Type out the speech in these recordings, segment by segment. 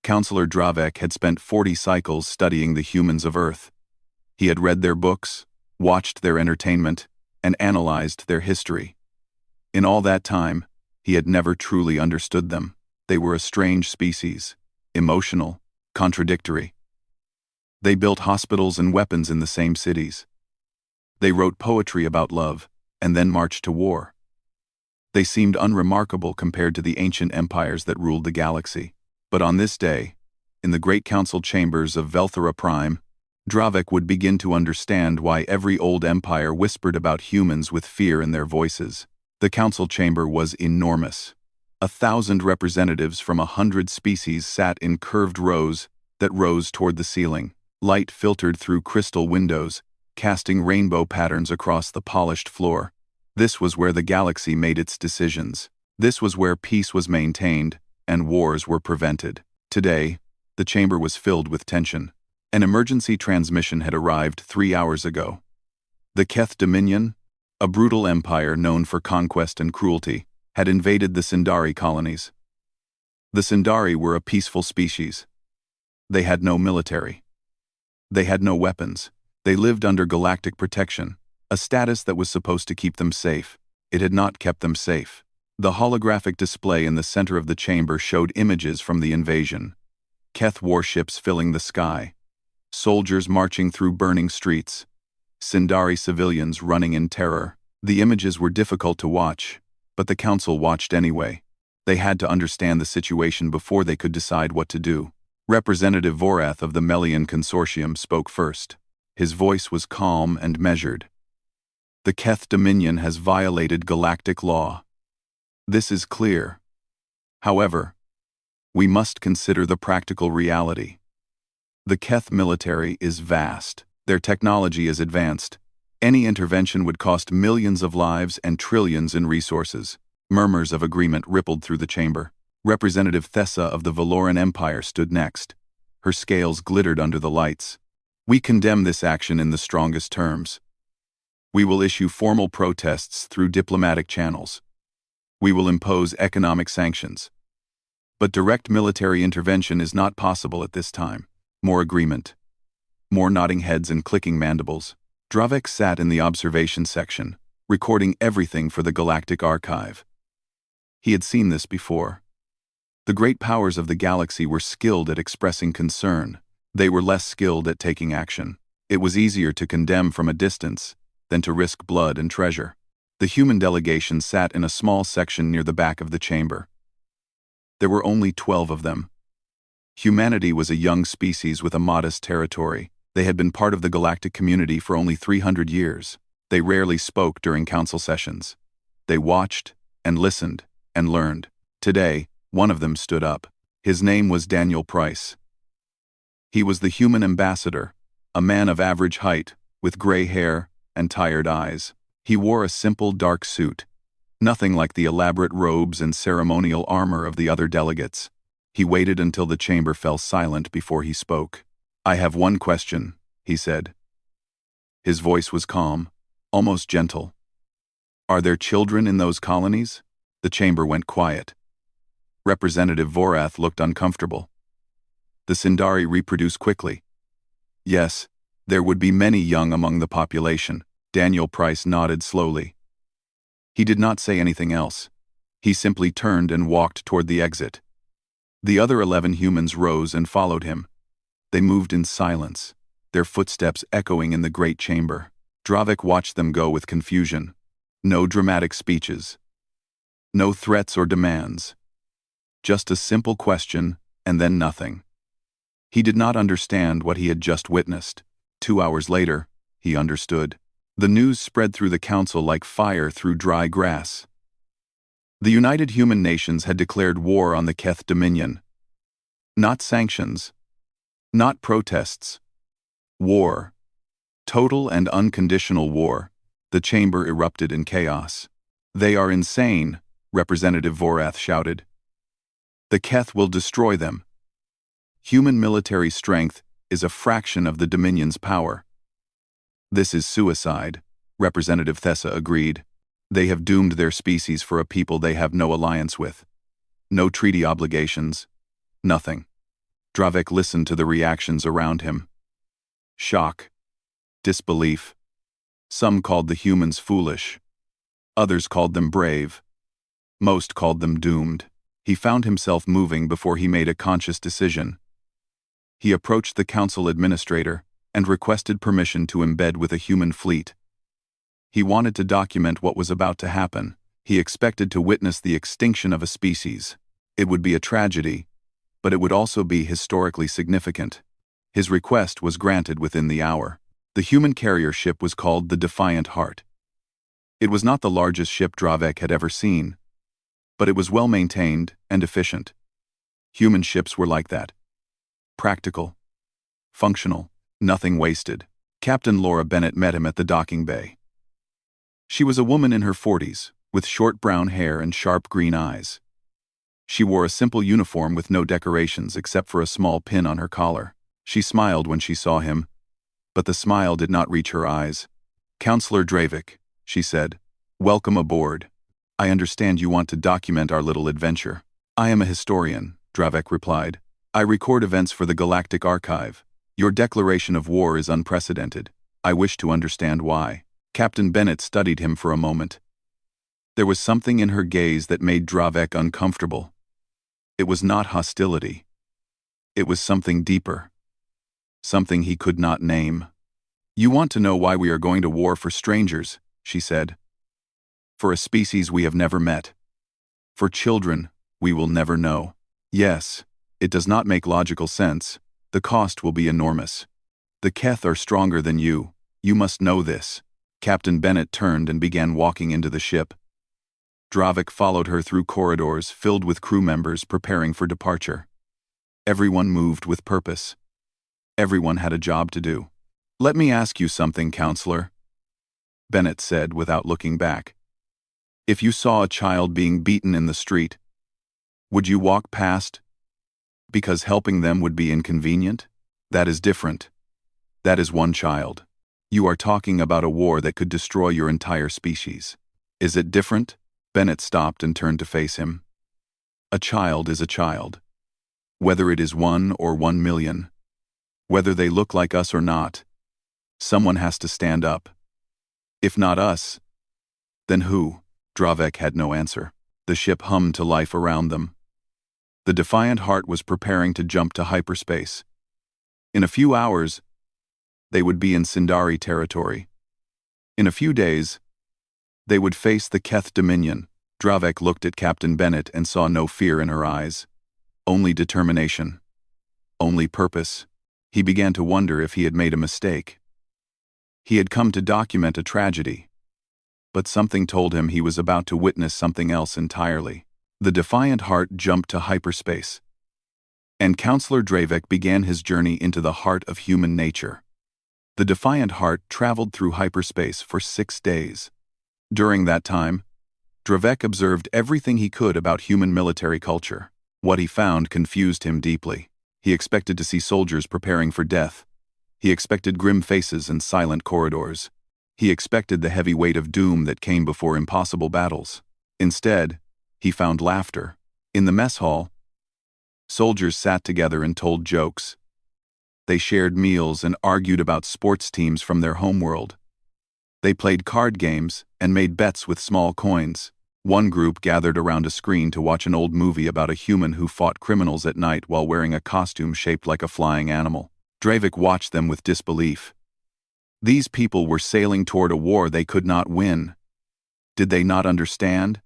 Counselor Dravek had spent 40 cycles studying the humans of Earth. He had read their books, watched their entertainment, and analyzed their history. In all that time, he had never truly understood them. They were a strange species, emotional, contradictory. They built hospitals and weapons in the same cities. They wrote poetry about love, and then marched to war. They seemed unremarkable compared to the ancient empires that ruled the galaxy. But on this day, in the great council chambers of Velthera Prime, Dravek would begin to understand why every old empire whispered about humans with fear in their voices. The council chamber was enormous. 1,000 representatives from 100 species sat in curved rows that rose toward the ceiling. Light filtered through crystal windows, casting rainbow patterns across the polished floor. This was where the galaxy made its decisions. This was where peace was maintained and wars were prevented. Today, the chamber was filled with tension. An emergency transmission had arrived 3 hours ago. The Keth Dominion, a brutal empire known for conquest and cruelty, had invaded the Sindari colonies. The Sindari were a peaceful species. They had no military. They had no weapons. They lived under galactic protection, a status that was supposed to keep them safe. It had not kept them safe. The holographic display in the center of the chamber showed images from the invasion. Keth warships filling the sky. Soldiers marching through burning streets. Sindari civilians running in terror. The images were difficult to watch, but the council watched anyway. They had to understand the situation before they could decide what to do. Representative Vorath of the Melian Consortium spoke first. His voice was calm and measured. The Keth Dominion has violated galactic law. This is clear. However, we must consider the practical reality. The Keth military is vast. Their technology is advanced. Any intervention would cost millions of lives and trillions in resources. Murmurs of agreement rippled through the chamber. Representative Thessa of the Valoran Empire stood next. Her scales glittered under the lights. We condemn this action in the strongest terms. We will issue formal protests through diplomatic channels. We will impose economic sanctions. But direct military intervention is not possible at this time. More agreement. More nodding heads and clicking mandibles. Dravek sat in the observation section, recording everything for the Galactic Archive. He had seen this before. The great powers of the galaxy were skilled at expressing concern. They were less skilled at taking action. It was easier to condemn from a distance than to risk blood and treasure. The human delegation sat in a small section near the back of the chamber. There were only 12 of them. Humanity was a young species with a modest territory. They had been part of the galactic community for only 300 years. They rarely spoke during council sessions. They watched and listened and learned. Today, one of them stood up. His name was Daniel Price. He was the human ambassador, a man of average height, with gray hair and tired eyes. He wore a simple dark suit, nothing like the elaborate robes and ceremonial armor of the other delegates. He waited until the chamber fell silent before he spoke. "I have one question," he said. His voice was calm, almost gentle. "Are there children in those colonies?" The chamber went quiet. Representative Vorath looked uncomfortable. "The Sindari reproduce quickly." "Yes, there would be many young among the population." Daniel Price nodded slowly. He did not say anything else. He simply turned and walked toward the exit. The other 11 humans rose and followed him. They moved in silence, their footsteps echoing in the great chamber. Dravek watched them go with confusion. No dramatic speeches. No threats or demands. Just a simple question, and then nothing. He did not understand what he had just witnessed. 2 hours later, he understood. The news spread through the council like fire through dry grass. The United Human Nations had declared war on the Keth Dominion. Not sanctions. Not protests. War. Total and unconditional war. The chamber erupted in chaos. "They are insane," Representative Vorath shouted. "The Keth will destroy them. Human military strength is a fraction of the Dominion's power." "This is suicide," Representative Thessa agreed. "They have doomed their species for a people they have no alliance with. No treaty obligations. Nothing. Dravek listened to the reactions around him. Shock. Disbelief. Some called the humans foolish. Others called them brave. Most called them doomed. He found himself moving before he made a conscious decision. He approached the council administrator and requested permission to embed with a human fleet. He wanted to document what was about to happen. He expected to witness the extinction of a species. It would be a tragedy, but it would also be historically significant. His request was granted within the hour. The human carrier ship was called the Defiant Heart. It was not the largest ship Dravek had ever seen, but it was well maintained and efficient. Human ships were like that. Practical, functional, nothing wasted. Captain Laura Bennett met him at the docking bay. She was a woman in her 40s, with short brown hair and sharp green eyes. She wore a simple uniform with no decorations except for a small pin on her collar. She smiled when she saw him, but the smile did not reach her eyes. "Counselor Dravik," she said, "welcome aboard. I understand you want to document our little adventure." "I am a historian," Dravik replied. "I record events for the Galactic Archive. Your declaration of war is unprecedented. I wish to understand why." Captain Bennett studied him for a moment. There was something in her gaze that made Dravek uncomfortable. It was not hostility. It was something deeper. Something he could not name. "You want to know why we are going to war for strangers," she said. "For a species we have never met. For children we will never know. Yes, it does not make logical sense. The cost will be enormous. The Keth are stronger than you. You must know this." Captain Bennett turned and began walking into the ship. Dravik followed her through corridors filled with crew members preparing for departure. Everyone moved with purpose. Everyone had a job to do. "Let me ask you something, Counselor," Bennett said without looking back. "If you saw a child being beaten in the street, would you walk past because helping them would be inconvenient? That is different. That is one child. You are talking about a war that could destroy your entire species. Is it different?" Bennett stopped and turned to face him. "A child is a child. Whether it is 1 or 1,000,000. Whether they look like us or not. Someone has to stand up. If not us, then who?" Dravek had no answer. The ship hummed to life around them. The Defiant Heart was preparing to jump to hyperspace. In a few hours, they would be in Sindari territory. In a few days, they would face the Keth Dominion. Dravek looked at Captain Bennett and saw no fear in her eyes. Only determination. Only purpose. He began to wonder if he had made a mistake. He had come to document a tragedy, but something told him he was about to witness something else entirely. The Defiant Heart jumped to hyperspace, and Counselor Dravik began his journey into the heart of human nature. The Defiant Heart traveled through hyperspace for 6 days. During that time, Dravek observed everything he could about human military culture. What he found confused him deeply. He expected to see soldiers preparing for death. He expected grim faces and silent corridors. He expected the heavy weight of doom that came before impossible battles. Instead, he found laughter. In the mess hall, soldiers sat together and told jokes. They shared meals and argued about sports teams from their homeworld. They played card games and made bets with small coins. One group gathered around a screen to watch an old movie about a human who fought criminals at night while wearing a costume shaped like a flying animal. Dravik watched them with disbelief. These people were sailing toward a war they could not win. Did they not understand?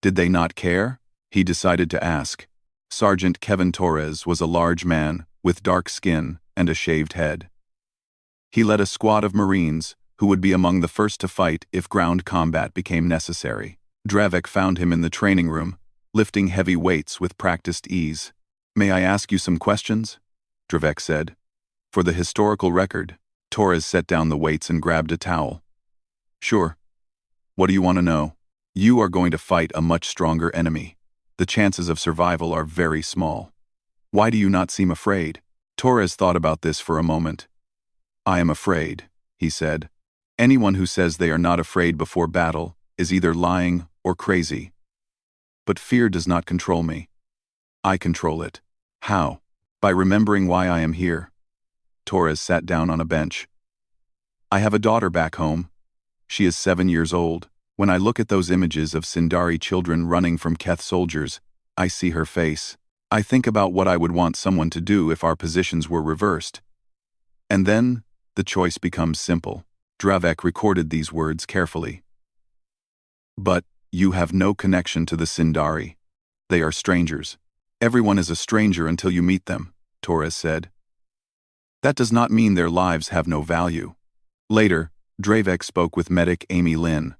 Did they not care? He decided to ask. Sergeant Kevin Torres was a large man with dark skin and a shaved head. He led a squad of Marines who would be among the first to fight if ground combat became necessary. Dravik found him in the training room, lifting heavy weights with practiced ease. "May I ask you some questions?" Dravik said. "For the historical record." Torres set down the weights and grabbed a towel. "Sure. What do you want to know?" "You are going to fight a much stronger enemy. The chances of survival are very small. Why do you not seem afraid?" Torres thought about this for a moment. "I am afraid," he said. "Anyone who says they are not afraid before battle is either lying or crazy. But fear does not control me. I control it." "How?" By remembering why I am here. Torres sat down on a bench. I have a daughter back home. She is 7 years old. When I look at those images of Sindari children running from Keth soldiers, I see her face. I think about what I would want someone to do if our positions were reversed. And then, the choice becomes simple. Dravek recorded these words carefully. But, you have no connection to the Sindari. They are strangers. Everyone is a stranger until you meet them, Torres said. That does not mean their lives have no value. Later, Dravek spoke with medic Amy Lynn.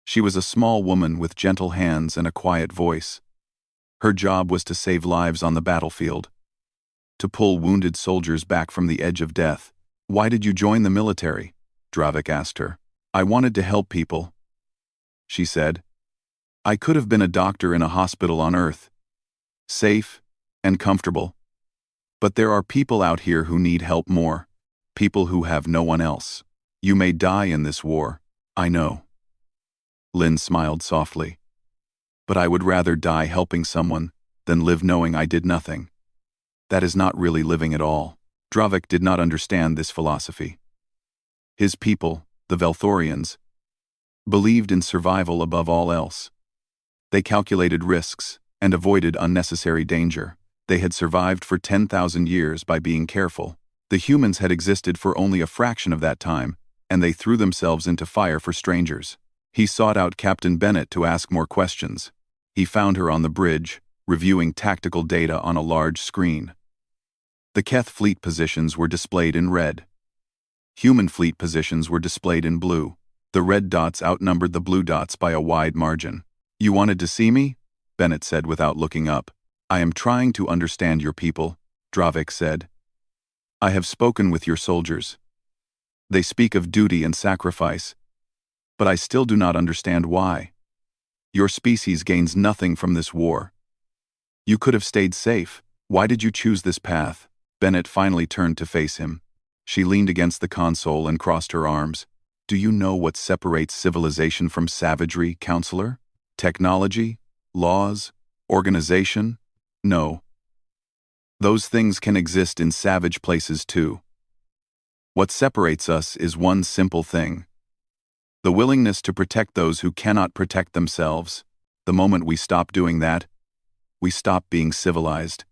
She was a small woman with gentle hands and a quiet voice. Her job was to save lives on the battlefield. To pull wounded soldiers back from the edge of death. Why did you join the military? Dravek asked her. I wanted to help people, she said. I could have been a doctor in a hospital on Earth. Safe and comfortable. But there are people out here who need help more. People who have no one else. You may die in this war, I know. Lynn smiled softly. But I would rather die helping someone than live knowing I did nothing. That is not really living at all. Dravek did not understand this philosophy. His people, the Velthorians, believed in survival above all else. They calculated risks and avoided unnecessary danger. They had survived for 10,000 years by being careful. The humans had existed for only a fraction of that time, and they threw themselves into fire for strangers. He sought out Captain Bennett to ask more questions. He found her on the bridge, reviewing tactical data on a large screen. The Keth fleet positions were displayed in red. Human fleet positions were displayed in blue. The red dots outnumbered the blue dots by a wide margin. You wanted to see me? Bennett said without looking up. I am trying to understand your people, Dravek said. I have spoken with your soldiers. They speak of duty and sacrifice. But I still do not understand why. Your species gains nothing from this war. You could have stayed safe. Why did you choose this path? Bennett finally turned to face him. She leaned against the console and crossed her arms. Do you know what separates civilization from savagery, counselor? Technology? Laws? Organization? No. Those things can exist in savage places too. What separates us is one simple thing. The willingness to protect those who cannot protect themselves. The moment we stop doing that, we stop being civilized.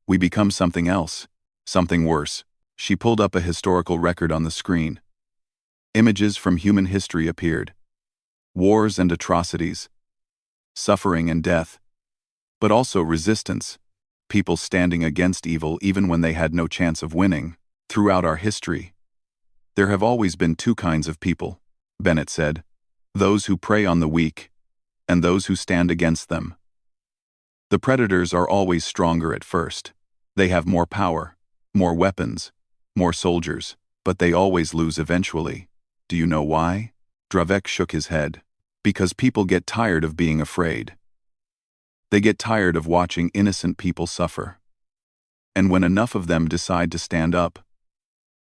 We become something else, something worse. She pulled up a historical record on the screen. Images from human history appeared. Wars and atrocities. Suffering and death. But also resistance. People standing against evil even when they had no chance of winning. Throughout our history, there have always been two kinds of people, Bennett said. Those who prey on the weak, and those who stand against them. The predators are always stronger at first. They have more power, more weapons, more soldiers, but they always lose eventually. Do you know why? Dravek shook his head. Because people get tired of being afraid. They get tired of watching innocent people suffer. And when enough of them decide to stand up,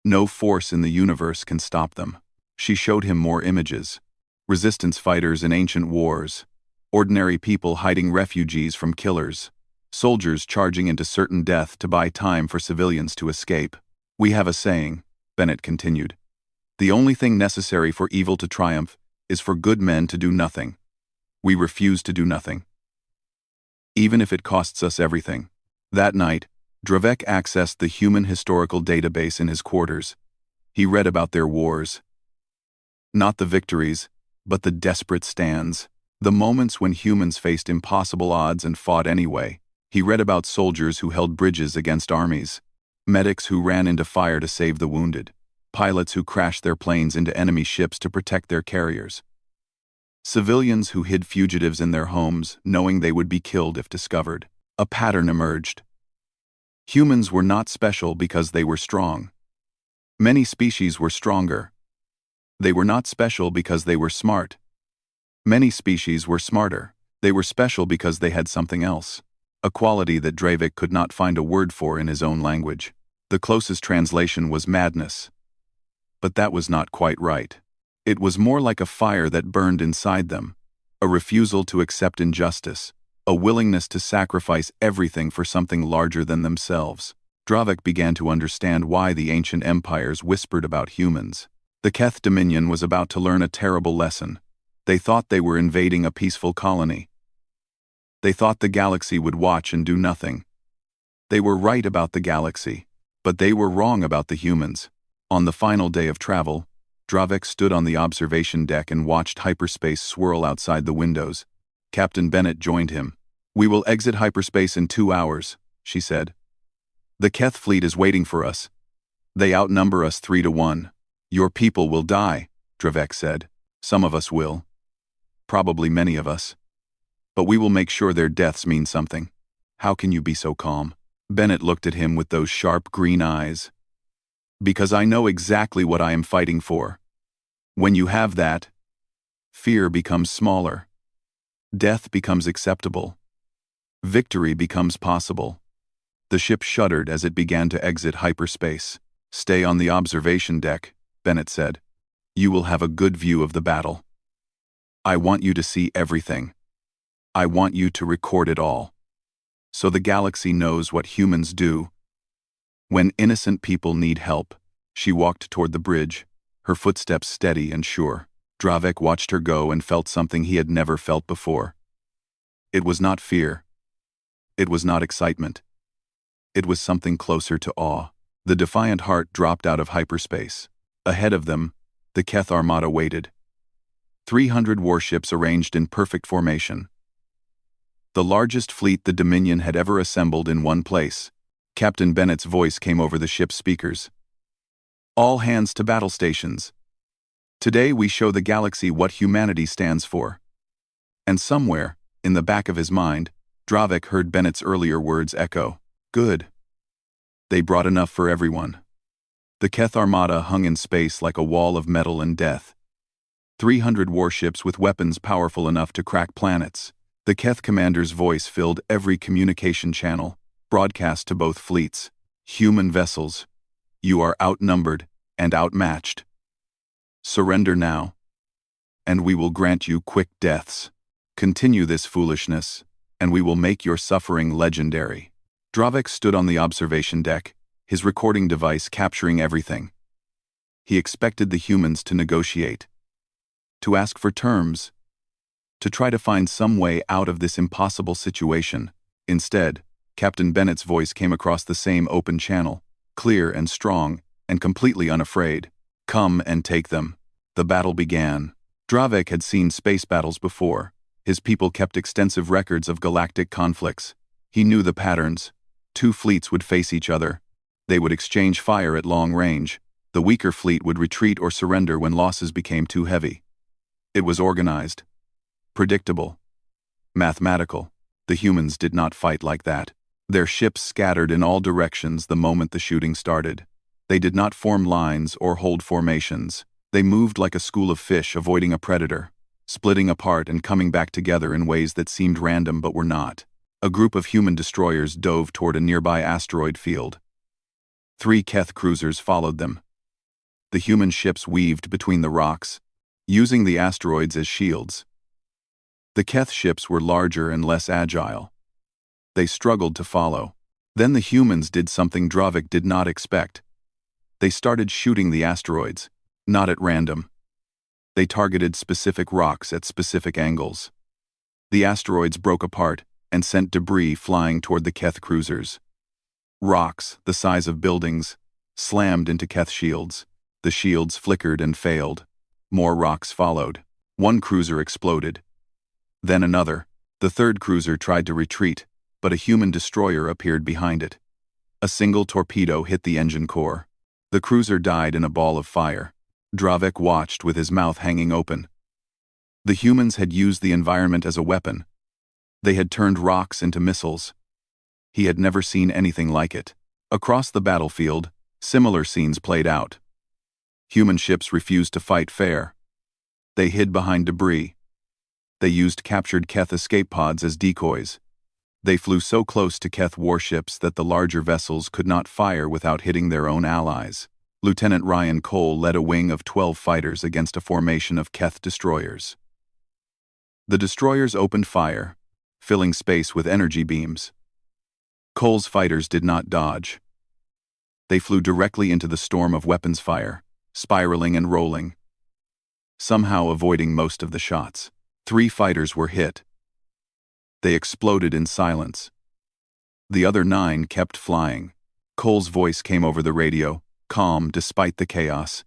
no force in the universe can stop them. She showed him more images. Resistance fighters in ancient wars. Ordinary people hiding refugees from killers. Soldiers charging into certain death to buy time for civilians to escape. We have a saying, Bennett continued. The only thing necessary for evil to triumph is for good men to do nothing. We refuse to do nothing. Even if it costs us everything. That night, Dravek accessed the human historical database in his quarters. He read about their wars. Not the victories, but the desperate stands. The moments when humans faced impossible odds and fought anyway. He read about soldiers who held bridges against armies. Medics who ran into fire to save the wounded. Pilots who crashed their planes into enemy ships to protect their carriers. Civilians who hid fugitives in their homes, knowing they would be killed if discovered. A pattern emerged. Humans were not special because they were strong. Many species were stronger. They were not special because they were smart. Many species were smarter. They were special because they had something else. A quality that Dravek could not find a word for in his own language. The closest translation was madness. But that was not quite right. It was more like a fire that burned inside them, a refusal to accept injustice, a willingness to sacrifice everything for something larger than themselves. Dravik began to understand why the ancient empires whispered about humans. The Keth Dominion was about to learn a terrible lesson. They thought they were invading a peaceful colony. They thought the galaxy would watch and do nothing. They were right about the galaxy, but they were wrong about the humans. On the final day of travel, Dravik stood on the observation deck and watched hyperspace swirl outside the windows. Captain Bennett joined him. "We will exit hyperspace in 2 hours," she said. "The Keth fleet is waiting for us. They outnumber us 3-1. Your people will die," Dravik said. "Some of us will. Probably many of us. But we will make sure their deaths mean something." "How can you be so calm?" Bennett looked at him with those sharp green eyes. "Because I know exactly what I am fighting for. When you have that, fear becomes smaller. Death becomes acceptable. Victory becomes possible." The ship shuddered as it began to exit hyperspace. "Stay on the observation deck," Bennett said. "You will have a good view of the battle. I want you to see everything. I want you to record it all. So the galaxy knows what humans do. When innocent people need help." She walked toward the bridge, her footsteps steady and sure. Dravik watched her go and felt something he had never felt before. It was not fear. It was not excitement. It was something closer to awe. The defiant heart dropped out of hyperspace. Ahead of them, the Keth Armada waited. 300 warships arranged in perfect formation. The largest fleet the Dominion had ever assembled in one place. Captain Bennett's voice came over the ship's speakers. "All hands to battle stations. Today we show the galaxy what humanity stands for." And somewhere, in the back of his mind, Dravik heard Bennett's earlier words echo. Good. They brought enough for everyone. The Keth Armada hung in space like a wall of metal and death. 300 warships with weapons powerful enough to crack planets. The Keth commander's voice filled every communication channel, broadcast to both fleets. "Human vessels, you are outnumbered and outmatched. Surrender now, and we will grant you quick deaths. Continue this foolishness, and we will make your suffering legendary." Dravik stood on the observation deck, his recording device capturing everything. He expected the humans to negotiate, to ask for terms, to try to find some way out of this impossible situation. Instead, Captain Bennett's voice came across the same open channel, clear and strong, and completely unafraid. "Come and take them." The battle began. Dravik had seen space battles before. His people kept extensive records of galactic conflicts. He knew the patterns. 2 fleets would face each other. They would exchange fire at long range. The weaker fleet would retreat or surrender when losses became too heavy. It was organized, predictable, mathematical. The humans did not fight like that. Their ships scattered in all directions the moment the shooting started. They did not form lines or hold formations. They moved like a school of fish avoiding a predator, splitting apart and coming back together in ways that seemed random but were not. A group of human destroyers dove toward a nearby asteroid field. 3 Keth cruisers followed them. The human ships weaved between the rocks, using the asteroids as shields. The Keth ships were larger and less agile. They struggled to follow. Then the humans did something Dravik did not expect. They started shooting the asteroids, not at random. They targeted specific rocks at specific angles. The asteroids broke apart and sent debris flying toward the Keth cruisers. Rocks, the size of buildings, slammed into Keth shields. The shields flickered and failed. More rocks followed. 1 cruiser exploded. Then another. The 3rd cruiser tried to retreat, but a human destroyer appeared behind it. A single torpedo hit the engine core. The cruiser died in a ball of fire. Dravik watched with his mouth hanging open. The humans had used the environment as a weapon. They had turned rocks into missiles. He had never seen anything like it. Across the battlefield, similar scenes played out. Human ships refused to fight fair. They hid behind debris. They used captured Keth escape pods as decoys. They flew so close to Keth warships that the larger vessels could not fire without hitting their own allies. Lieutenant Ryan Cole led a wing of 12 fighters against a formation of Keth destroyers. The destroyers opened fire, filling space with energy beams. Cole's fighters did not dodge. They flew directly into the storm of weapons fire, spiraling and rolling, somehow avoiding most of the shots. 3 fighters were hit. They exploded in silence. The other 9 kept flying. Cole's voice came over the radio, calm despite the chaos.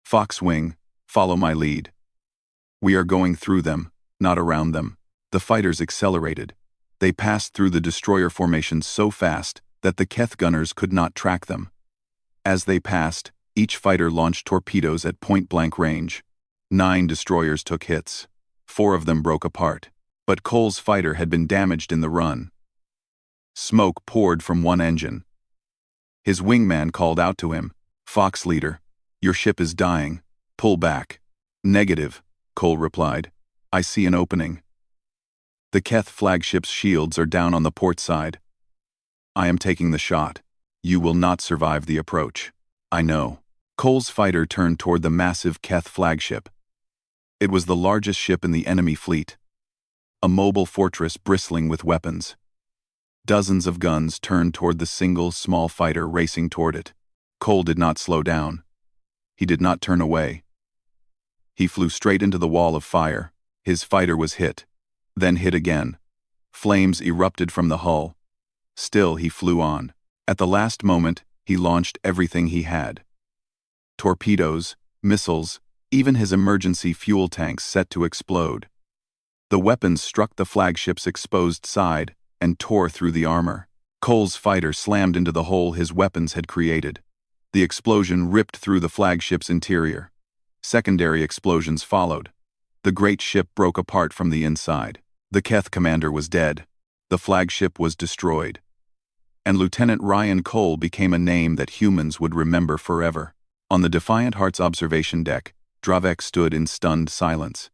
"Foxwing, follow my lead. We are going through them, not around them." The fighters accelerated. They passed through the destroyer formation so fast that the Keth gunners could not track them. As they passed, each fighter launched torpedoes at point-blank range. 9 destroyers took hits. 4 of them broke apart. But Cole's fighter had been damaged in the run. Smoke poured from one engine. His wingman called out to him, "Fox leader, your ship is dying. Pull back." "Negative," Cole replied. "I see an opening. The Keth flagship's shields are down on the port side. I am taking the shot. You will not survive the approach." "I know." Cole's fighter turned toward the massive Keth flagship. It was the largest ship in the enemy fleet, a mobile fortress bristling with weapons. Dozens of guns turned toward the single small fighter racing toward it. Cole did not slow down. He did not turn away. He flew straight into the wall of fire. His fighter was hit, then hit again. Flames erupted from the hull. Still he flew on. At the last moment, he launched everything he had. Torpedoes, missiles, even his emergency fuel tanks set to explode. The weapons struck the flagship's exposed side and tore through the armor. Cole's fighter slammed into the hole his weapons had created. The explosion ripped through the flagship's interior. Secondary explosions followed. The great ship broke apart from the inside. The Keth commander was dead. The flagship was destroyed. And Lieutenant Ryan Cole became a name that humans would remember forever. On the Defiant Heart's observation deck, Dravek stood in stunned silence.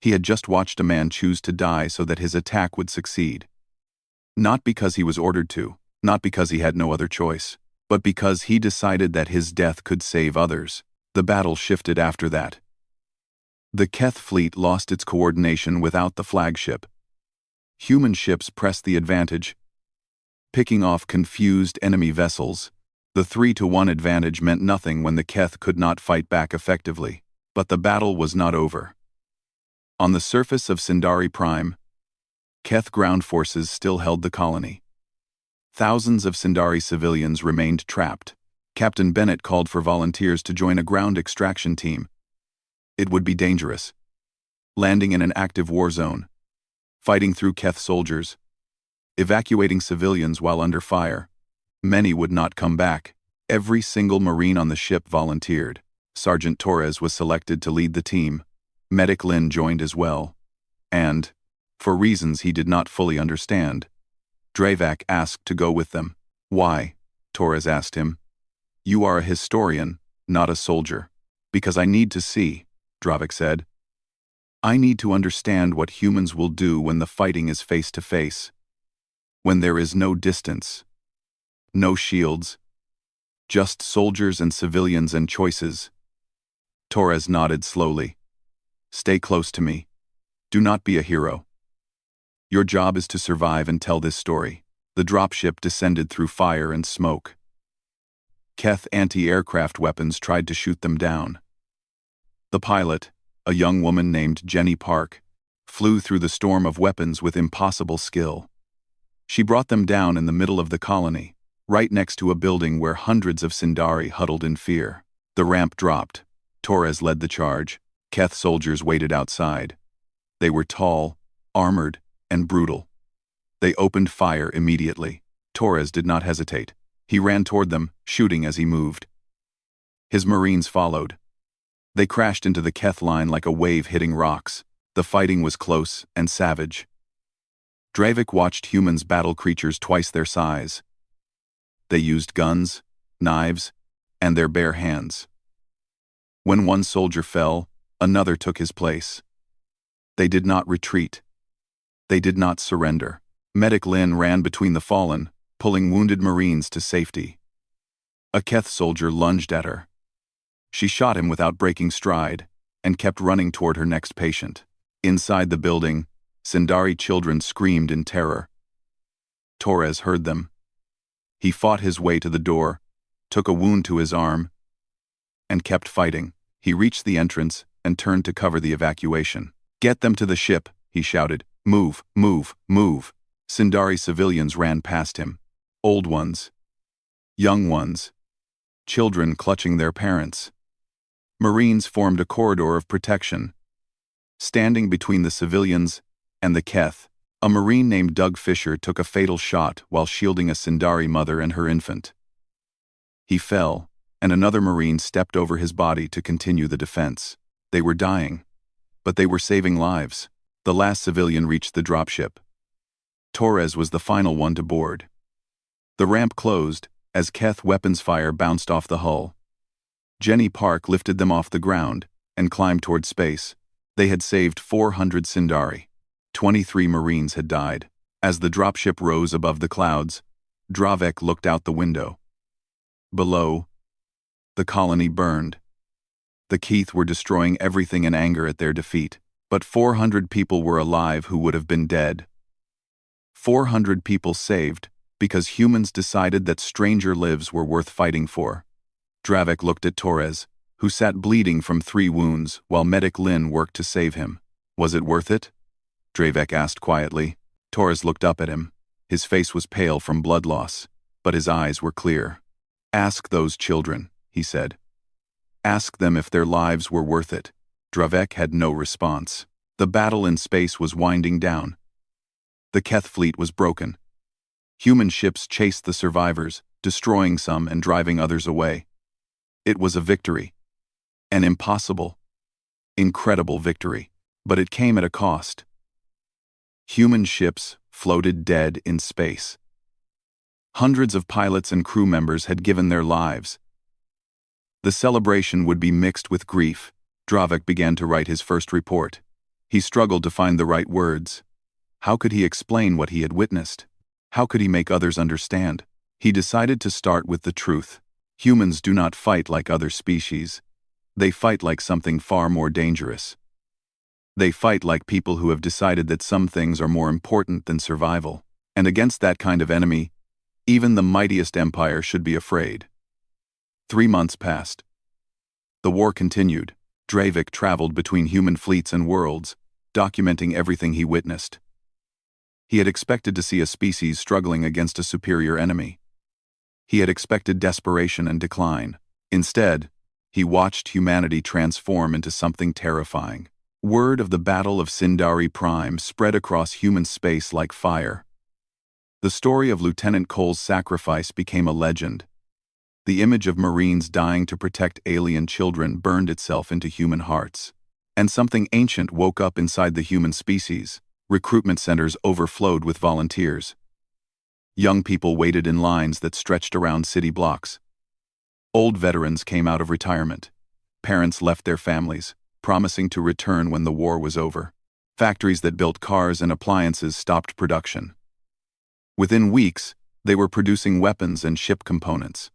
He had just watched a man choose to die so that his attack would succeed. Not because he was ordered to, not because he had no other choice, but because he decided that his death could save others. The battle shifted after that. The Keth fleet lost its coordination without the flagship. Human ships pressed the advantage, picking off confused enemy vessels. The 3-to-1 advantage meant nothing when the Keth could not fight back effectively. But the battle was not over. On the surface of Sindari Prime, Keth ground forces still held the colony. Thousands of Sindari civilians remained trapped. Captain Bennett called for volunteers to join a ground extraction team. It would be dangerous. Landing in an active war zone, fighting through Keth soldiers, evacuating civilians while under fire. Many would not come back. Every single Marine on the ship volunteered. Sergeant Torres was selected to lead the team. Medic Lin joined as well. And, for reasons he did not fully understand, Dravak asked to go with them. "Why?" Torres asked him. "You are a historian, not a soldier." "Because I need to see," Dravak said. "I need to understand what humans will do when the fighting is face to face. When there is no distance. No shields. Just soldiers and civilians and choices." Torres nodded slowly. "Stay close to me. Do not be a hero. Your job is to survive and tell this story." The dropship descended through fire and smoke. Keth anti-aircraft weapons tried to shoot them down. The pilot, a young woman named Jenny Park, flew through the storm of weapons with impossible skill. She brought them down in the middle of the colony, right next to a building where hundreds of Sindari huddled in fear. The ramp dropped. Torres led the charge. Keth soldiers waited outside. They were tall, armored, and brutal. They opened fire immediately. Torres did not hesitate. He ran toward them, shooting as he moved. His Marines followed. They crashed into the Keth line like a wave hitting rocks. The fighting was close and savage. Dravik watched humans battle creatures twice their size. They used guns, knives, and their bare hands. When one soldier fell, another took his place. They did not retreat. They did not surrender. Medic Lin ran between the fallen, pulling wounded Marines to safety. A Keth soldier lunged at her. She shot him without breaking stride, and kept running toward her next patient. Inside the building, Sindari children screamed in terror. Torres heard them. He fought his way to the door, took a wound to his arm, and kept fighting. He reached the entrance and turned to cover the evacuation. "Get them to the ship," he shouted. "Move, move, move." Sindari civilians ran past him. Old ones. Young ones. Children clutching their parents. Marines formed a corridor of protection. Standing between the civilians and the Keth, a Marine named Doug Fisher took a fatal shot while shielding a Sindari mother and her infant. He fell, and another Marine stepped over his body to continue the defense. They were dying, but they were saving lives. The last civilian reached the dropship. Torres was the final one to board. The ramp closed as Keth weapons fire bounced off the hull. Jenny Park lifted them off the ground and climbed toward space. They had saved 400 Sindari. 23 Marines had died. As the dropship rose above the clouds, Dravek looked out the window. Below, the colony burned. The Keith were destroying everything in anger at their defeat, but 400 people were alive who would have been dead. 400 people saved because humans decided that stranger lives were worth fighting for. Dravek looked at Torres, who sat bleeding from 3 wounds while Medic Lin worked to save him. "Was it worth it?" Dravek asked quietly. Torres looked up at him. His face was pale from blood loss, but his eyes were clear. "Ask those children," he said. "Ask them if their lives were worth it." Dravek had no response. The battle in space was winding down. The Keth fleet was broken. Human ships chased the survivors, destroying some and driving others away. It was a victory. An impossible, incredible victory. But it came at a cost. Human ships floated dead in space. Hundreds of pilots and crew members had given their lives. The celebration would be mixed with grief. Dravek began to write his first report. He struggled to find the right words. How could he explain what he had witnessed? How could he make others understand? He decided to start with the truth. Humans do not fight like other species. They fight like something far more dangerous. They fight like people who have decided that some things are more important than survival. And against that kind of enemy, even the mightiest empire should be afraid. 3 months passed. The war continued. Dravek traveled between human fleets and worlds, documenting everything he witnessed. He had expected to see a species struggling against a superior enemy. He had expected desperation and decline. Instead, he watched humanity transform into something terrifying. Word of the Battle of Sindari Prime spread across human space like fire. The story of Lieutenant Cole's sacrifice became a legend. The image of Marines dying to protect alien children burned itself into human hearts. And something ancient woke up inside the human species. Recruitment centers overflowed with volunteers. Young people waited in lines that stretched around city blocks. Old veterans came out of retirement. Parents left their families, promising to return when the war was over. Factories that built cars and appliances stopped production. Within weeks, they were producing weapons and ship components.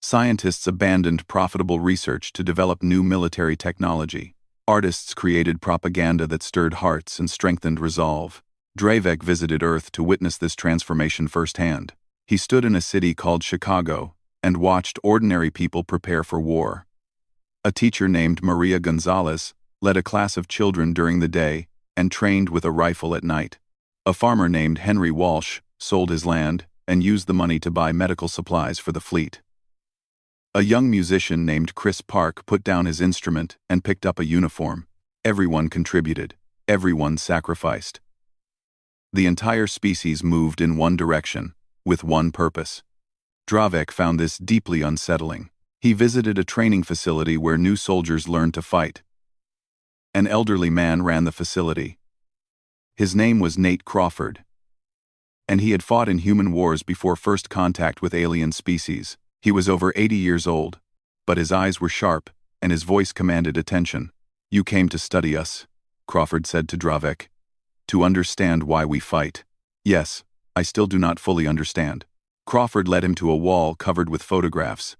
Scientists abandoned profitable research to develop new military technology. Artists created propaganda that stirred hearts and strengthened resolve. Dravek visited Earth to witness this transformation firsthand. He stood in a city called Chicago and watched ordinary people prepare for war. A teacher named Maria Gonzalez led a class of children during the day and trained with a rifle at night. A farmer named Henry Walsh sold his land and used the money to buy medical supplies for the fleet. A young musician named Chris Park put down his instrument and picked up a uniform. Everyone contributed. Everyone sacrificed. The entire species moved in one direction, with one purpose. Dravek found this deeply unsettling. He visited a training facility where new soldiers learned to fight. An elderly man ran the facility. His name was Nate Crawford. And he had fought in human wars before first contact with alien species. He was over 80 years old, but his eyes were sharp, and his voice commanded attention. "You came to study us," Crawford said to Dravek. "To understand why we fight." "Yes, I still do not fully understand." Crawford led him to a wall covered with photographs.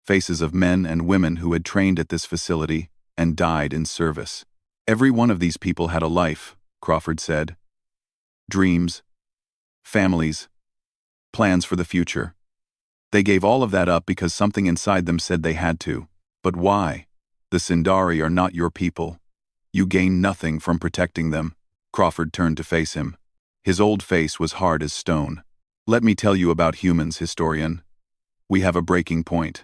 Faces of men and women who had trained at this facility and died in service. Every one of these people had a life, Crawford said. Dreams, families, plans for the future. They gave all of that up because something inside them said they had to. But why? The Sindari are not your people. You gain nothing from protecting them. Crawford turned to face him. His old face was hard as stone. Let me tell you about humans, historian. We have a breaking point.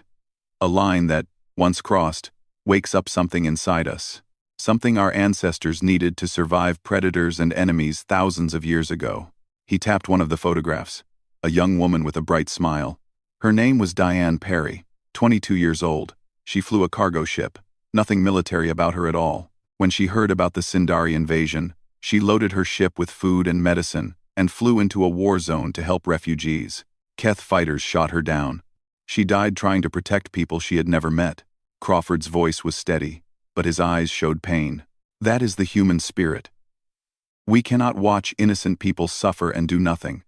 A line that, once crossed, wakes up something inside us. Something our ancestors needed to survive predators and enemies thousands of years ago. He tapped one of the photographs. A young woman with a bright smile. Her name was Diane Perry, 22 years old. She flew a cargo ship. Nothing military about her at all. When she heard about the Sindari invasion, she loaded her ship with food and medicine and flew into a war zone to help refugees. Keth fighters shot her down. She died trying to protect people she had never met. Crawford's voice was steady, but his eyes showed pain. That is the human spirit. We cannot watch innocent people suffer and do nothing.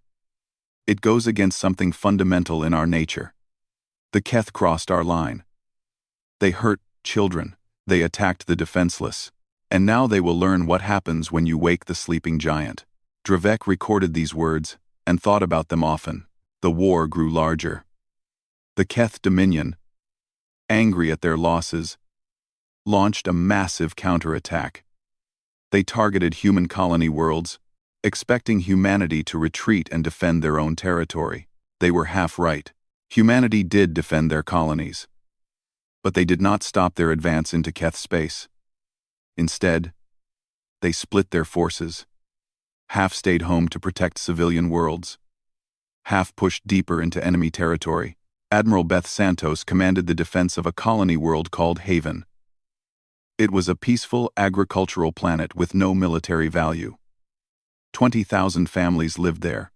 It goes against something fundamental in our nature. The Keth crossed our line. They hurt children. They attacked the defenseless. And now they will learn what happens when you wake the sleeping giant. Dravek recorded these words and thought about them often. The war grew larger. The Keth Dominion, angry at their losses, launched a massive counterattack. They targeted human colony worlds, expecting humanity to retreat and defend their own territory. They were half right. Humanity did defend their colonies. But they did not stop their advance into Keth space. Instead, they split their forces. Half stayed home to protect civilian worlds. Half pushed deeper into enemy territory. Admiral Beth Santos commanded the defense of a colony world called Haven. It was a peaceful agricultural planet with no military value. 20,000 families lived there,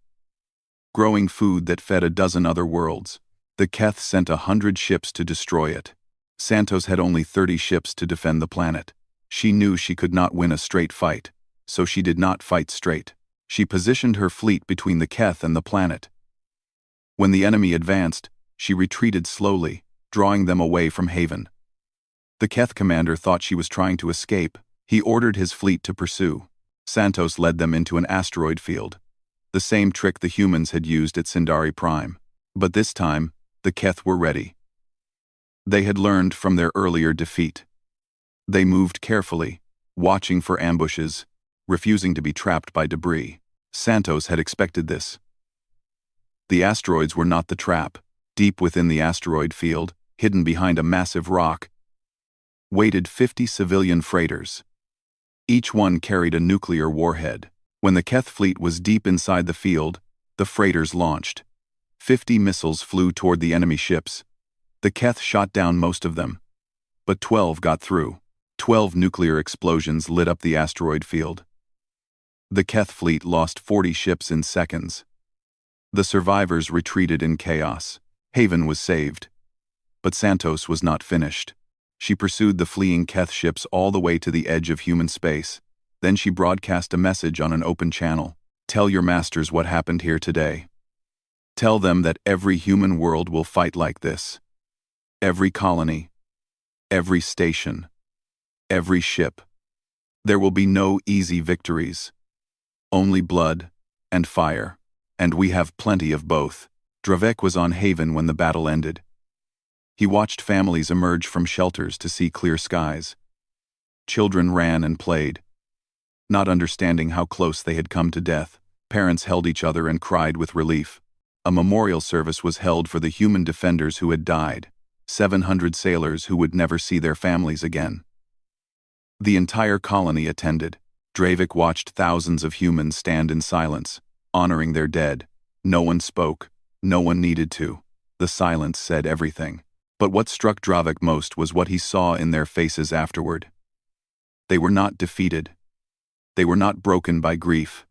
growing food that fed a dozen other worlds. The Keth sent 100 ships to destroy it. Santos had only 30 ships to defend the planet. She knew she could not win a straight fight, so she did not fight straight. She positioned her fleet between the Keth and the planet. When the enemy advanced, she retreated slowly, drawing them away from Haven. The Keth commander thought she was trying to escape. He ordered his fleet to pursue. Santos led them into an asteroid field, the same trick the humans had used at Sindari Prime. But this time, the Keth were ready. They had learned from their earlier defeat. They moved carefully, watching for ambushes, refusing to be trapped by debris. Santos had expected this. The asteroids were not the trap. Deep within the asteroid field, hidden behind a massive rock, waited 50 civilian freighters. Each one carried a nuclear warhead. When the Keth fleet was deep inside the field, the freighters launched. 50 missiles flew toward the enemy ships. The Keth shot down most of them, but 12 got through. 12 nuclear explosions lit up the asteroid field. The Keth fleet lost 40 ships in seconds. The survivors retreated in chaos. Haven was saved. But Santos was not finished. She pursued the fleeing Keth ships all the way to the edge of human space. Then she broadcast a message on an open channel. Tell your masters what happened here today. Tell them that every human world will fight like this. Every colony, every station, every ship. There will be no easy victories. Only blood and fire, and we have plenty of both. Dravek was on Haven when the battle ended. He watched families emerge from shelters to see clear skies. Children ran and played. Not understanding how close they had come to death, parents held each other and cried with relief. A memorial service was held for the human defenders who had died, 700 sailors who would never see their families again. The entire colony attended. Dravik watched thousands of humans stand in silence, honoring their dead. No one spoke. No one needed to. The silence said everything. But what struck Dravik most was what he saw in their faces afterward. They were not defeated. They were not broken by grief.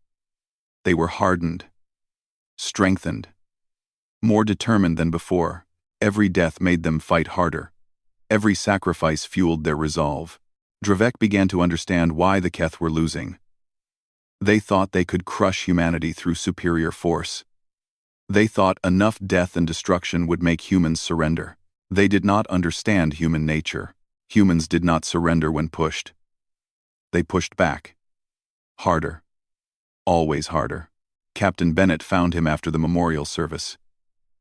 They were hardened, strengthened, more determined than before. Every death made them fight harder. Every sacrifice fueled their resolve. Dravek began to understand why the Keth were losing. They thought they could crush humanity through superior force. They thought enough death and destruction would make humans surrender. They did not understand human nature. Humans did not surrender when pushed. They pushed back. Harder. Always harder. Captain Bennett found him after the memorial service.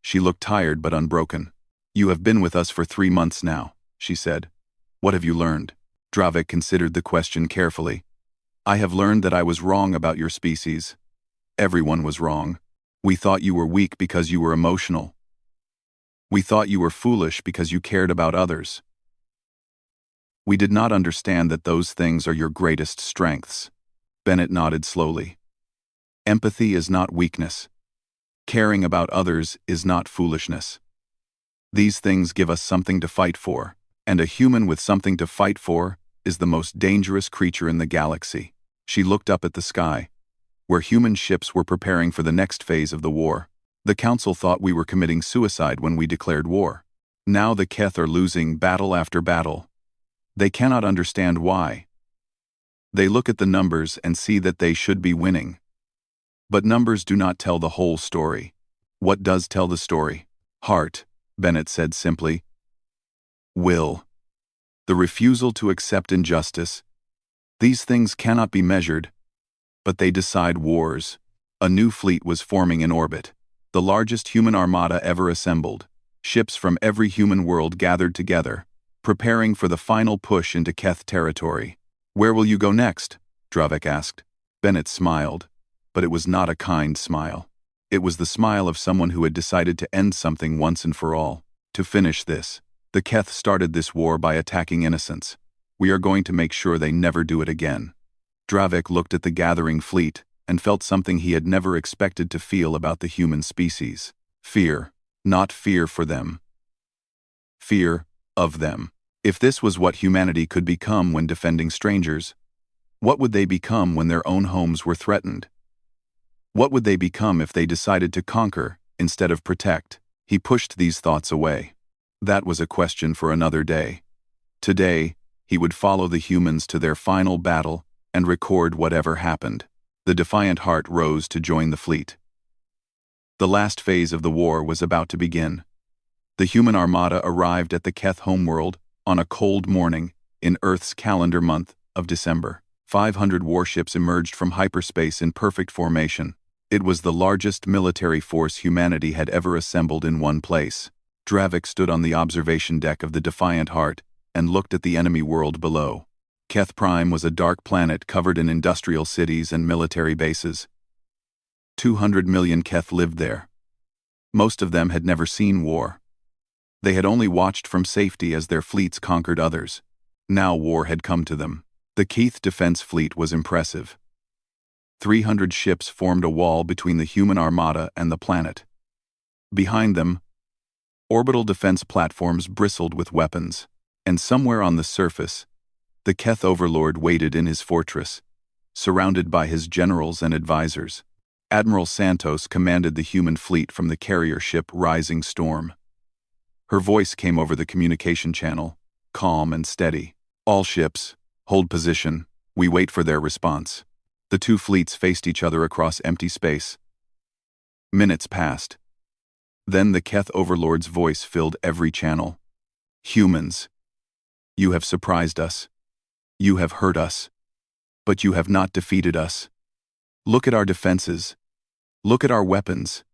She looked tired but unbroken. "You have been with us for 3 months now," she said. "What have you learned?" Dravik considered the question carefully. "I have learned that I was wrong about your species. Everyone was wrong. We thought you were weak because you were emotional. We thought you were foolish because you cared about others. We did not understand that those things are your greatest strengths." Bennett nodded slowly. "Empathy is not weakness. Caring about others is not foolishness. These things give us something to fight for, and a human with something to fight for is the most dangerous creature in the galaxy." She looked up at the sky, where human ships were preparing for the next phase of the war. "The Council thought we were committing suicide when we declared war. Now the Keth are losing battle after battle. They cannot understand why. They look at the numbers and see that they should be winning. But numbers do not tell the whole story. What does tell the story? Heart," Bennett said simply. "Will. The refusal to accept injustice. These things cannot be measured, but they decide wars." A new fleet was forming in orbit. The largest human armada ever assembled. Ships from every human world gathered together, preparing for the final push into Keth territory. "Where will you go next?" Dravik asked. Bennett smiled, but it was not a kind smile. It was the smile of someone who had decided to end something once and for all. "To finish this. The Keth started this war by attacking innocents. We are going to make sure they never do it again." Dravik looked at the gathering fleet and felt something he had never expected to feel about the human species. Fear. Not fear for them. Fear of them. If this was what humanity could become when defending strangers, what would they become when their own homes were threatened? What would they become if they decided to conquer instead of protect? He pushed these thoughts away. That was a question for another day. Today, he would follow the humans to their final battle and record whatever happened. The defiant heart rose to join the fleet. The last phase of the war was about to begin. The human armada arrived at the Keth homeworld on a cold morning in Earth's calendar month of December. 500 warships emerged from hyperspace in perfect formation. It was the largest military force humanity had ever assembled in one place. Dravik stood on the observation deck of the Defiant Heart and looked at the enemy world below. Keth Prime was a dark planet covered in industrial cities and military bases. 200 million Keth lived there. Most of them had never seen war. They had only watched from safety as their fleets conquered others. Now war had come to them. The Keth Defense Fleet was impressive. 300 ships formed a wall between the human armada and the planet. Behind them, orbital defense platforms bristled with weapons, and somewhere on the surface, the Keth overlord waited in his fortress, surrounded by his generals and advisors. Admiral Santos commanded the human fleet from the carrier ship Rising Storm. Her voice came over the communication channel, calm and steady. "All ships, hold position. We wait for their response." The two fleets faced each other across empty space. Minutes passed. Then the Keth overlord's voice filled every channel. "Humans, you have surprised us. You have hurt us. But you have not defeated us. Look at our defenses. Look at our weapons.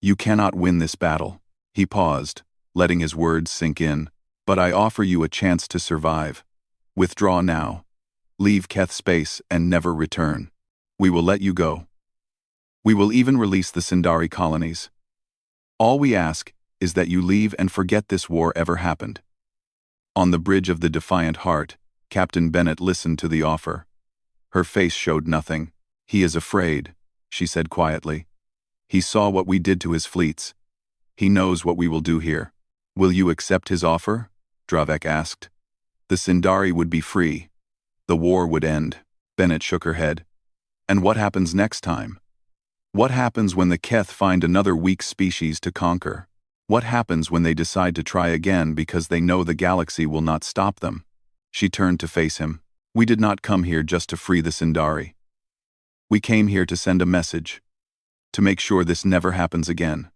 You cannot win this battle." He paused, letting his words sink in. "But I offer you a chance to survive. Withdraw now. Leave Keth space and never return. We will let you go. We will even release the Sindari colonies. All we ask is that you leave and forget this war ever happened." On the bridge of the Defiant Heart, Captain Bennett listened to the offer. Her face showed nothing. "He is afraid," she said quietly. "He saw what we did to his fleets. He knows what we will do here." "Will you accept his offer?" Dravik asked. "The Sindari would be free. The war would end." Bennett shook her head. "And what happens next time? What happens when the Keth find another weak species to conquer? What happens when they decide to try again because they know the galaxy will not stop them?" She turned to face him. "We did not come here just to free the Sindari. We came here to send a message. To make sure this never happens again.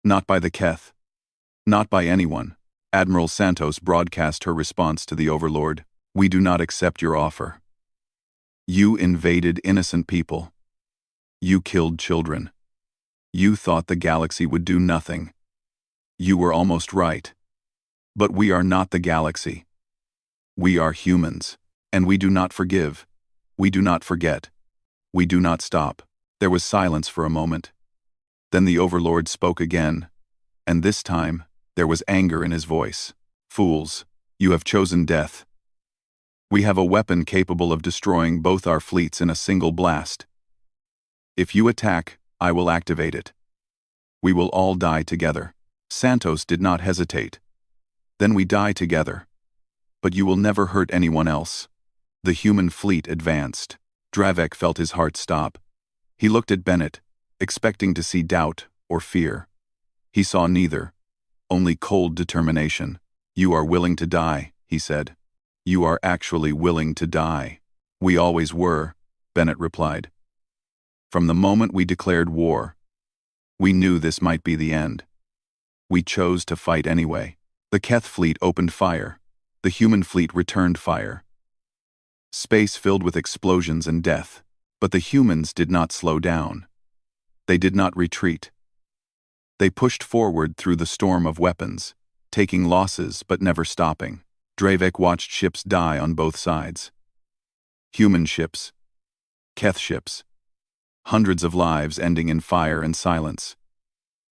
Not by the Keth. Not by anyone." Admiral Santos broadcast her response to the Overlord. "We do not accept your offer." You invaded innocent people. You killed children. You thought the galaxy would do nothing. You were almost right. But we are not the galaxy. We are humans. And we do not forgive. We do not forget. We do not stop. There was silence for a moment. Then the Overlord spoke again, and this time there was anger in his voice. Fools, you have chosen death. We have a weapon capable of destroying both our fleets in a single blast. If you attack, I will activate it. We will all die together. Santos did not hesitate. Then we die together. But you will never hurt anyone else. The human fleet advanced. Dravek felt his heart stop. He looked at Bennett, expecting to see doubt or fear. He saw neither, only cold determination. You are willing to die, he said. You are actually willing to die. We always were, Bennett replied. From the moment we declared war, we knew this might be the end. We chose to fight anyway. The Keth fleet opened fire. The human fleet returned fire. Space filled with explosions and death. But the humans did not slow down. They did not retreat. They pushed forward through the storm of weapons, taking losses but never stopping. Dravek watched ships die on both sides. Human ships. Keth ships. Hundreds of lives ending in fire and silence.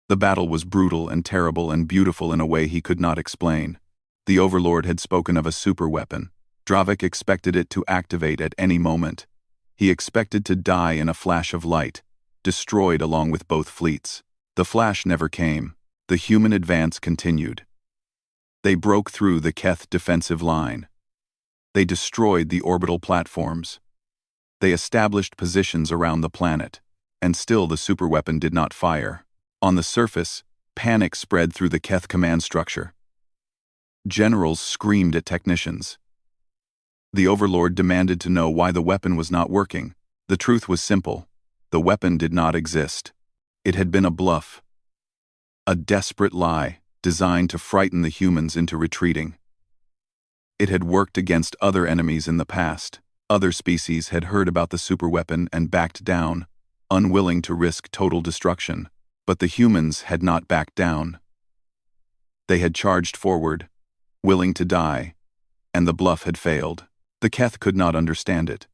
The battle was brutal and terrible and beautiful in a way he could not explain. The Overlord had spoken of a superweapon. Dravek expected it to activate at any moment. He expected to die in a flash of light, destroyed along with both fleets. The flash never came. The human advance continued. They broke through the Keth defensive line. They destroyed the orbital platforms. They established positions around the planet, and still the superweapon did not fire. On the surface, panic spread through the Keth command structure. Generals screamed at technicians. The Overlord demanded to know why the weapon was not working. The truth was simple. The weapon did not exist. It had been a bluff. A desperate lie designed to frighten the humans into retreating. It had worked against other enemies in the past. Other species had heard about the superweapon and backed down, unwilling to risk total destruction. But the humans had not backed down. They had charged forward, willing to die, and the bluff had failed. The Keth could not understand it.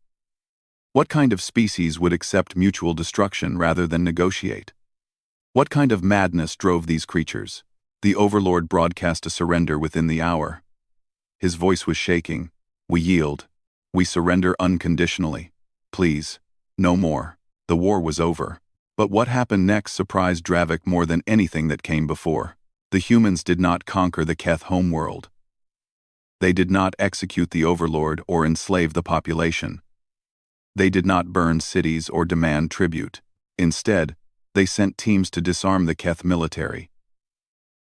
What kind of species would accept mutual destruction rather than negotiate? What kind of madness drove these creatures? The Overlord broadcast a surrender within the hour. His voice was shaking. We yield. We surrender unconditionally. Please, no more. The war was over. But what happened next surprised Dravek more than anything that came before. The humans did not conquer the Keth homeworld. They did not execute the Overlord or enslave the population. They did not burn cities or demand tribute. Instead, they sent teams to disarm the Keth military.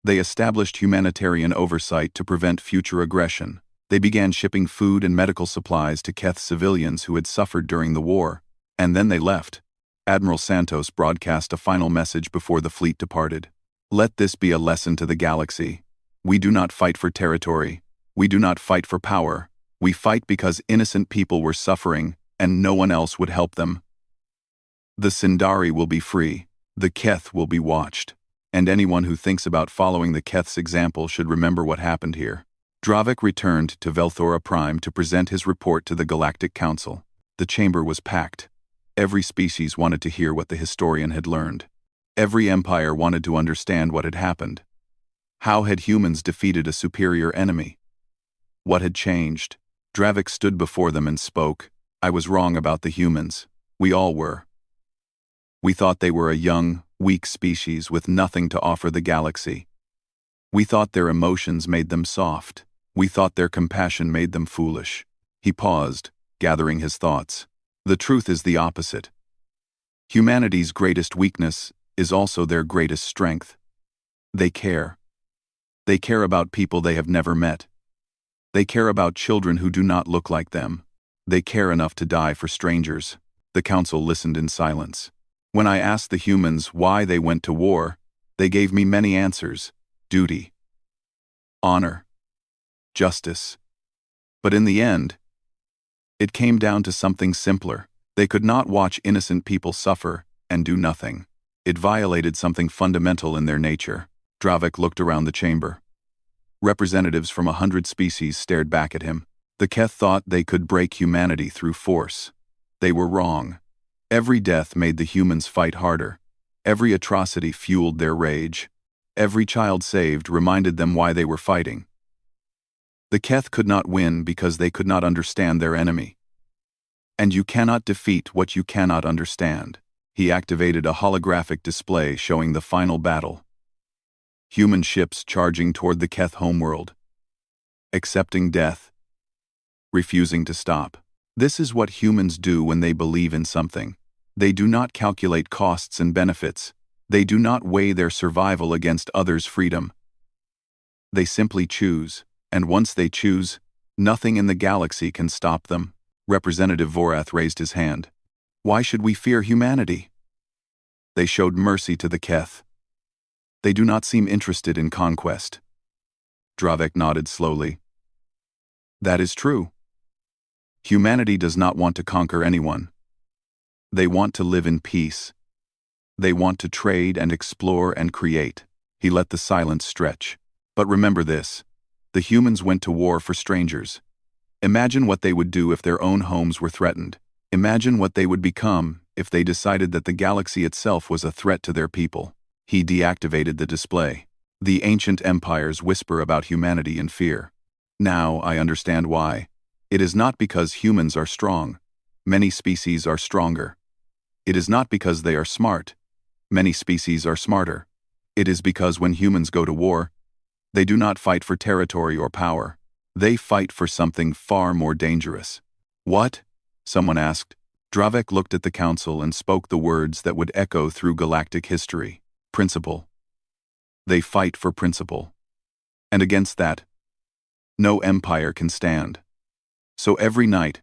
They established humanitarian oversight to prevent future aggression. They began shipping food and medical supplies to Keth civilians who had suffered during the war, and then they left. Admiral Santos broadcast a final message before the fleet departed. Let this be a lesson to the galaxy. We do not fight for territory. We do not fight for power. We fight because innocent people were suffering and no one else would help them. The Sindari will be free. The Keth will be watched. And anyone who thinks about following the Keth's example should remember what happened here. Dravek returned to Velthora Prime to present his report to the Galactic Council. The chamber was packed. Every species wanted to hear what the historian had learned. Every empire wanted to understand what had happened. How had humans defeated a superior enemy? What had changed? Dravek stood before them and spoke. I was wrong about the humans. We all were. We thought they were a young, weak species with nothing to offer the galaxy. We thought their emotions made them soft. We thought their compassion made them foolish. He paused, gathering his thoughts. The truth is the opposite. Humanity's greatest weakness is also their greatest strength. They care. They care about people they have never met. They care about children who do not look like them. They care enough to die for strangers. The council listened in silence. When I asked the humans why they went to war, they gave me many answers. Duty. Honor. Justice. But in the end, It came down to something simpler. They could not watch innocent people suffer and do nothing. It violated something fundamental in their nature. Dravik looked around the chamber. Representatives from 100 species stared back at him. The Keth thought they could break humanity through force. They were wrong. Every death made the humans fight harder. Every atrocity fueled their rage. Every child saved reminded them why they were fighting. The Keth could not win because they could not understand their enemy. And you cannot defeat what you cannot understand. He activated a holographic display showing the final battle. Human ships charging toward the Keth homeworld. Accepting death. Refusing to stop. This is what humans do when they believe in something. They do not calculate costs and benefits. They do not weigh their survival against others' freedom. They simply choose, and once they choose, nothing in the galaxy can stop them. Representative Vorath raised his hand. Why should we fear humanity? They showed mercy to the Keth. They do not seem interested in conquest. Dravik nodded slowly. That is true. Humanity does not want to conquer anyone. They want to live in peace. They want to trade and explore and create. He let the silence stretch. But remember this. The humans went to war for strangers. Imagine what they would do if their own homes were threatened. Imagine what they would become if they decided that the galaxy itself was a threat to their people. He deactivated the display. The ancient empires whisper about humanity in fear. Now I understand why. It is not because humans are strong. Many species are stronger. It is not because they are smart. Many species are smarter. It is because when humans go to war, they do not fight for territory or power. They fight for something far more dangerous. What? Someone asked. Dravik looked at the council and spoke the words that would echo through galactic history. Principle. They fight for principle. And against that, no empire can stand. So every night,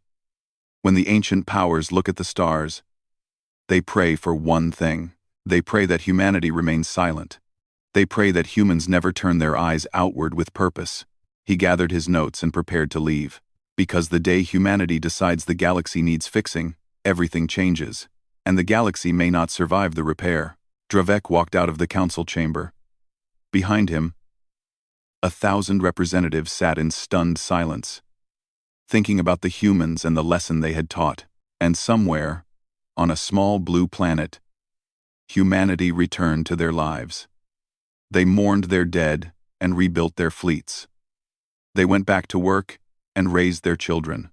when the ancient powers look at the stars, they pray for one thing. They pray that humanity remains silent. They pray that humans never turn their eyes outward with purpose. He gathered his notes and prepared to leave. Because the day humanity decides the galaxy needs fixing, everything changes, and the galaxy may not survive the repair. Dravik walked out of the council chamber. Behind him, 1,000 representatives sat in stunned silence, thinking about the humans and the lesson they had taught. And somewhere, on a small blue planet, humanity returned to their lives. They mourned their dead and rebuilt their fleets. They went back to work and raised their children.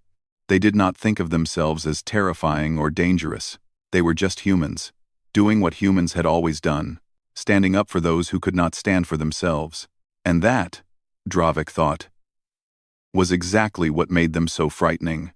They did not think of themselves as terrifying or dangerous. They were just humans, doing what humans had always done, standing up for those who could not stand for themselves. And that, Dravik thought, was exactly what made them so frightening.